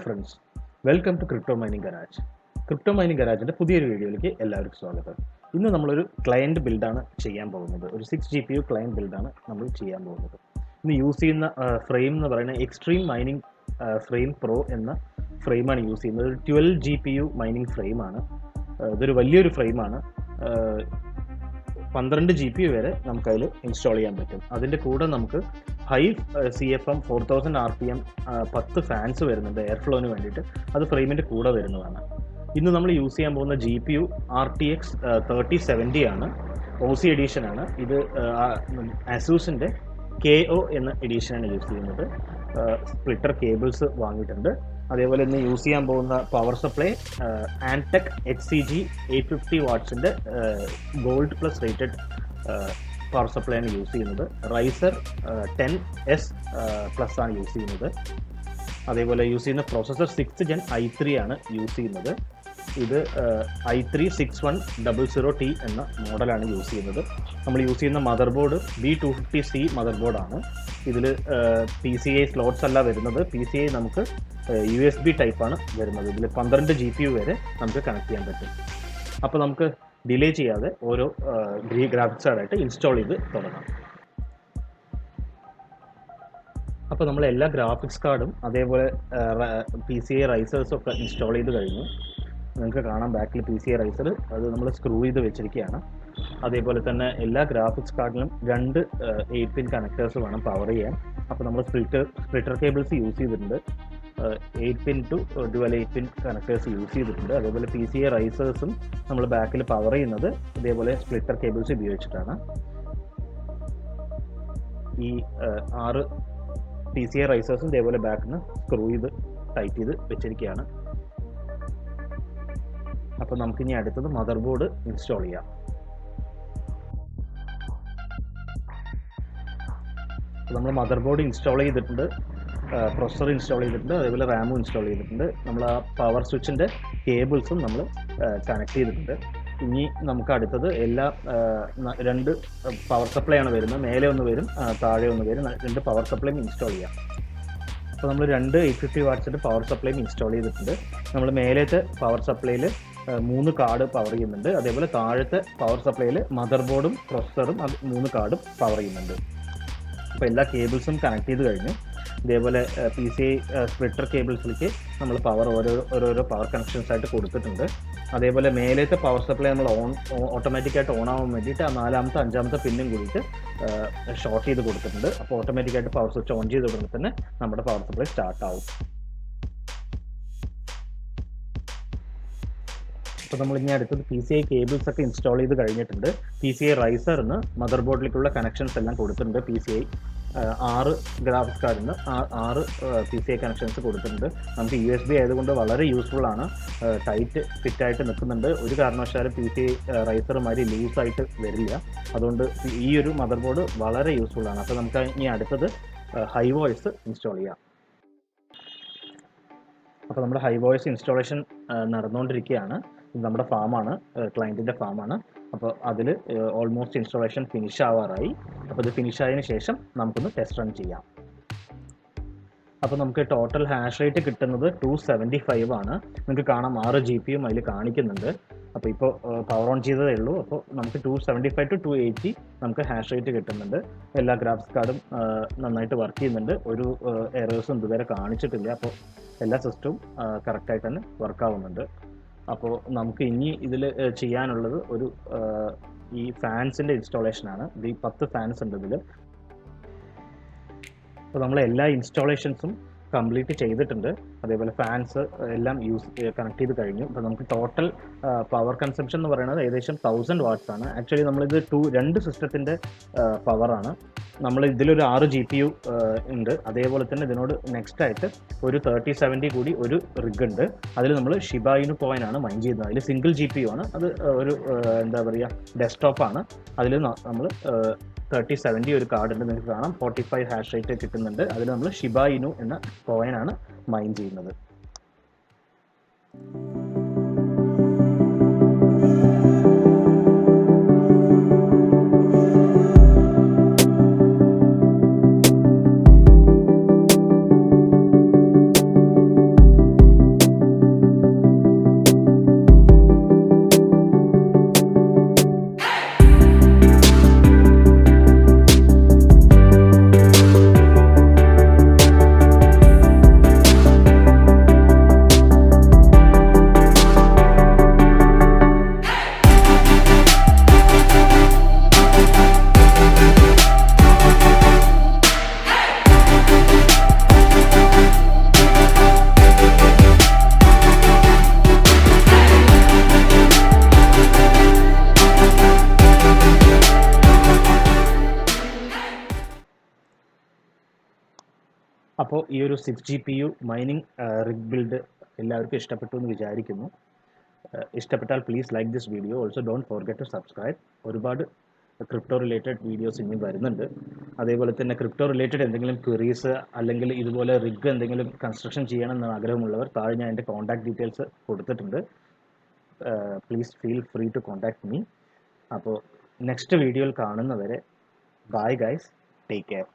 friends, welcome to Cryptomining Garage. Cryptomining Garage is a new video. Now we will client build a 6 GPU client build. We use the frame Extreme Mining Frame Pro frame use 12 GPU mining frame. This is a frame. 12 GPU വരെ നമുക്ക് അതിൽ install ചെയ്യാൻ പറ്റും. അതിൻ്റെ കൂടെ നമുക്ക് hive CFM 4000 RPM 10 fans വരുന്നുണ്ട് air ഫ്ലോന് വേണ്ടിയിട്ട്. അത് ഫ്രെയിമിൻ്റെ കൂടെ വരുന്നതാണ്. ഇന്ന് നമ്മൾ യൂസ് ചെയ്യാൻ പോകുന്ന GPU RTX 3070 ആണ്. OC എഡിഷൻ ആണ്. ഇത് Asusൻ്റെ KO എന്ന എഡിഷനാണ് യൂസ് ചെയ്യുന്നത്. സ്പ്ലിറ്റർ കേബിൾസ് വാങ്ങിയിട്ടുണ്ട്. അതേപോലെ ഇന്ന് യൂസ് ചെയ്യാൻ പോകുന്ന പവർ സപ്ലൈ ആൻടെക് HCG 850 വാട്ട്സിൻ്റെ gold plus rated power supply ആണ് യൂസ് ചെയ്യുന്നത്. റൈസർ 10S പ്ലസ് ആണ് യൂസ് ചെയ്യുന്നത്. അതേപോലെ യൂസ് ചെയ്യുന്ന പ്രോസസ്സർ 6th Gen i3 ആണ് യൂസ് ചെയ്യുന്നത്. ഇത് i3 6100T എന്ന മോഡലാണ് യൂസ് ചെയ്യുന്നത്. നമ്മൾ യൂസ് ചെയ്യുന്ന മദർ ബോർഡ് B250C മദർ ബോർഡാണ്. ഇതിൽ PCI സ്ലോട്ട്സ് അല്ല വരുന്നത്. PCI നമുക്ക് USB ടൈപ്പാണ് വരുന്നത്. ഇതിൽ 12 GPU വരെ നമുക്ക് കണക്ട് ചെയ്യാൻ പറ്റും. അപ്പോൾ നമുക്ക് ഡിലേ ചെയ്യാതെ ഓരോ ഗ്രാഫിക്സ് കാർഡായിട്ട് ഇൻസ്റ്റാൾ ചെയ്ത് തുടങ്ങാം. അപ്പോൾ നമ്മൾ എല്ലാ ഗ്രാഫിക്സ് കാർഡും അതേപോലെ PCI റൈസേഴ്സും ഒക്കെ ഇൻസ്റ്റാൾ ചെയ്ത് കഴിഞ്ഞു. നിങ്ങൾക്ക് കാണാം ബാക്കിൽ PCI റൈസർ, അത് നമ്മൾ സ്ക്രൂ ചെയ്ത് വെച്ചിരിക്കുകയാണ്. അതേപോലെ തന്നെ എല്ലാ ഗ്രാഫിക്സ് കാർഡിലും 2 8-pin കണക്ടേഴ്സ് വേണം പവർ ചെയ്യാൻ. അപ്പോൾ നമ്മൾ സ്പ്ലിറ്റർ കേബിൾസ് യൂസ് ചെയ്തിട്ടുണ്ട്. 8-pin to dual 8-pin connectors use ചെയ്തിട്ടുണ്ട്. അതേപോലെ PCI റൈസേഴ്സും നമ്മൾ ബാക്കിൽ പവർ ചെയ്യുന്നത് ഇതേപോലെ സ്പ്ലിറ്റർ കേബിൾസ് ഉപയോഗിച്ചിട്ടാണ്. ഈ 6 PCI റൈസേഴ്സും ഇതേപോലെ ബാക്കിൽ നിന്ന് സ്ക്രൂ ചെയ്ത് ടൈറ്റ് ചെയ്ത് വെച്ചിരിക്കുകയാണ്. അപ്പോൾ നമുക്കിനി അടുത്തത് മദർ ബോർഡ് ഇൻസ്റ്റാൾ ചെയ്യാം. നമ്മൾ മദർ ബോർഡ് ഇൻസ്റ്റാൾ ചെയ്തിട്ടുണ്ട്, പ്രൊസസ്സർ ഇൻസ്റ്റാൾ ചെയ്തിട്ടുണ്ട്, അതേപോലെ റാമും ഇൻസ്റ്റാൾ ചെയ്തിട്ടുണ്ട്. നമ്മൾ ആ പവർ സ്വിച്ചിൻ്റെ കേബിൾസും നമ്മൾ കണക്ട് ചെയ്തിട്ടുണ്ട്. ഇനി നമുക്ക് അടുത്തത് എല്ലാ 2 പവർ സപ്ലൈ ആണ് വരുന്നത്. മേലെ ഒന്ന് വരും, താഴെ ഒന്ന് വരും. 2 പവർ സപ്ലൈയും ഇൻസ്റ്റാൾ ചെയ്യാം. അപ്പോൾ നമ്മൾ 2 850 വാട്ട്സിൻ്റെ പവർ സപ്ലൈയും ഇൻസ്റ്റാൾ ചെയ്തിട്ടുണ്ട്. നമ്മൾ മേലത്തെ പവർ സപ്ലൈയിൽ 3 കാർഡ് പവർ ചെയ്യുന്നുണ്ട്. അതേപോലെ താഴത്തെ പവർ സപ്ലൈയിൽ മദർ ബോർഡും പ്രൊസസ്സറും 3 കാർഡും പവർ ചെയ്യുന്നുണ്ട്. അപ്പോൾ എല്ലാ കേബിൾസും കണക്ട് ചെയ്ത് കഴിഞ്ഞു. ഇതേപോലെ PCI സ്പ്ലിറ്റർ കേബിൾസിലേക്ക് നമ്മൾ പവർ ഓരോരോ പവർ കണക്ഷൻസ് ആയിട്ട് കൊടുത്തിട്ടുണ്ട്. അതേപോലെ മേലത്തെ പവർ സപ്ലൈ നമ്മൾ ഓട്ടോമാറ്റിക്കായിട്ട് ഓൺ ആവാൻ വേണ്ടിയിട്ട് ആ 4ാമത്തെ 5ാമത്തെ പിന്നും കൂടിയിട്ട് ഷോർട്ട് ചെയ്ത് കൊടുത്തിട്ടുണ്ട്. അപ്പോൾ ഓട്ടോമാറ്റിക്കായിട്ട് പവർ സ്വിച്ച് ഓൺ ചെയ്ത് കൊടുക്കുമ്പോൾ തന്നെ നമ്മുടെ പവർ സപ്ലൈ സ്റ്റാർട്ട് ആവും. അപ്പോൾ നമ്മൾ ഇനി അടുത്തത് PCI കേബിൾസ് ഒക്കെ ഇൻസ്റ്റാൾ ചെയ്ത് കഴിഞ്ഞിട്ടുണ്ട്. PCI റൈസറിന് മദർ ബോർഡിലേക്കുള്ള കണക്ഷൻസ് എല്ലാം കൊടുത്തിട്ടുണ്ട്. PCI 6 ഗ്രാഫിക്സ് കാർഡിന് 6 PCI കണക്ഷൻസ് കൊടുത്തിട്ടുണ്ട്. നമുക്ക് USB ആയതുകൊണ്ട് വളരെ യൂസ്ഫുൾ ആണ്. ടൈറ്റ് ഫിറ്റായിട്ട് നിൽക്കുന്നുണ്ട്. ഒരു കാരണവശാലും PCI റൈസറുമാതിരി ലൂസായിട്ട് വരില്ല. അതുകൊണ്ട് ഈ ഒരു മദർ ബോർഡ് വളരെ യൂസ്ഫുൾ ആണ്. അപ്പോൾ നമുക്ക് ഇനി അടുത്തത് HiveOS ഇൻസ്റ്റാൾ ചെയ്യാം. അപ്പോൾ നമ്മുടെ HiveOS ഇൻസ്റ്റാളേഷൻ നടന്നുകൊണ്ടിരിക്കുകയാണ്. ഇത് നമ്മുടെ ഫാമാണ്, ക്ലയൻറ്റിൻ്റെ ഫാമാണ്. അപ്പോൾ അതിൽ ഓൾമോസ്റ്റ് ഇൻസ്റ്റാളേഷൻ ഫിനിഷ് ആവാറായി. അപ്പോൾ ഇത് ഫിനിഷ് ആയതിനു ശേഷം നമുക്കൊന്ന് ടെസ്റ്റ് റൺ ചെയ്യാം. അപ്പോൾ നമുക്ക് ടോട്ടൽ ഹാഷ് റേറ്റ് കിട്ടുന്നത് 275 ആണ്. നിങ്ങൾക്ക് കാണാം 6 GPU അതിൽ കാണിക്കുന്നുണ്ട്. അപ്പോൾ ഇപ്പോൾ പവർ ഓൺ ചെയ്തതേ ഉള്ളൂ. അപ്പോൾ നമുക്ക് 275 to 280 നമുക്ക് ഹാഷ് റേറ്റ് കിട്ടുന്നുണ്ട്. എല്ലാ ഗ്രാഫിക്സ് കാർഡും നന്നായിട്ട് വർക്ക് ചെയ്യുന്നുണ്ട്. ഒരു എറേഴ്സും ഇതുവരെ കാണിച്ചിട്ടില്ല. അപ്പോൾ എല്ലാ സിസ്റ്റവും കറക്റ്റായിട്ട് തന്നെ വർക്ക് ആവുന്നുണ്ട്. അപ്പോൾ നമുക്ക് ഇനി ഇതിൽ ചെയ്യാനുള്ളത് ഈ ഫാൻസിൻ്റെ ഇൻസ്റ്റാളേഷനാണ്. ഈ 10 ഫാൻസ് ഉണ്ട് ഇതിൽ. അപ്പോൾ നമ്മൾ എല്ലാ ഇൻസ്റ്റാളേഷൻസും കംപ്ലീറ്റ് ചെയ്തിട്ടുണ്ട്. അതേപോലെ ഫാൻസ് എല്ലാം കണക്ട് ചെയ്ത് കഴിഞ്ഞു. അപ്പോൾ നമുക്ക് ടോട്ടൽ പവർ കൺസംഷൻ എന്ന് പറയുന്നത് ഏകദേശം 1000 വാട്ട്സ് ആണ്. ആക്ച്വലി നമ്മളിത് 2 സിസ്റ്റത്തിൻ്റെ പവറാണ്. നമ്മൾ ഇതിലൊരു 6 GPU ഉണ്ട്. അതേപോലെ തന്നെ ഇതിനോട് നെക്സ്റ്റ് ആയിട്ട് ഒരു 3070 കൂടി ഒരു റിഗ് ഉണ്ട്. അതിൽ നമ്മൾ ഷിബ ഇനു കോയിനാണ് മൈൻ ചെയ്യുന്നത്. അതിൽ സിംഗിൾ GPU ആണ്. അത് ഒരു എന്താ പറയുക ഡെസ്ക്ടോപ്പാണ്. അതിൽ നമ്മൾ 3070 ഒരു കാർഡ് ഉണ്ട്. നിങ്ങൾക്ക് കാണാം 45 ഹാഷ് റേറ്റ് കിട്ടുന്നുണ്ട്. അതിൽ നമ്മൾ ഷിബ ഇനു എന്ന കോയിനാണ് മൈൻ ചെയ്യുന്നത്. അപ്പോൾ ഈ ഒരു 6 GPU മൈനിങ് റിഗ് ബിൽഡ് എല്ലാവർക്കും ഇഷ്ടപ്പെട്ടു എന്ന് വിചാരിക്കുന്നു. ഇഷ്ടപ്പെട്ടാൽ please like this video. Also don't forget to subscribe. ഒരുപാട് ക്രിപ്റ്റോ റിലേറ്റഡ് വീഡിയോസ് ഇനി വരുന്നുണ്ട്. അതേപോലെ തന്നെ ക്രിപ്റ്റോ റിലേറ്റഡ് എന്തെങ്കിലും ക്വറീസ് അല്ലെങ്കിൽ ഇതുപോലെ റിഗ് എന്തെങ്കിലും കൺസ്ട്രക്ഷൻ ചെയ്യണമെന്ന് ആഗ്രഹമുള്ളവർ താഴെ ഞാൻ എൻ്റെ കോൺടാക്ട് ഡീറ്റെയിൽസ് കൊടുത്തിട്ടുണ്ട്. Please feel free to contact me. അപ്പോൾ നെക്സ്റ്റ് വീഡിയോയിൽ കാണുന്നവരെ ബൈ ഗൈസ്, ടേക്ക് കെയർ.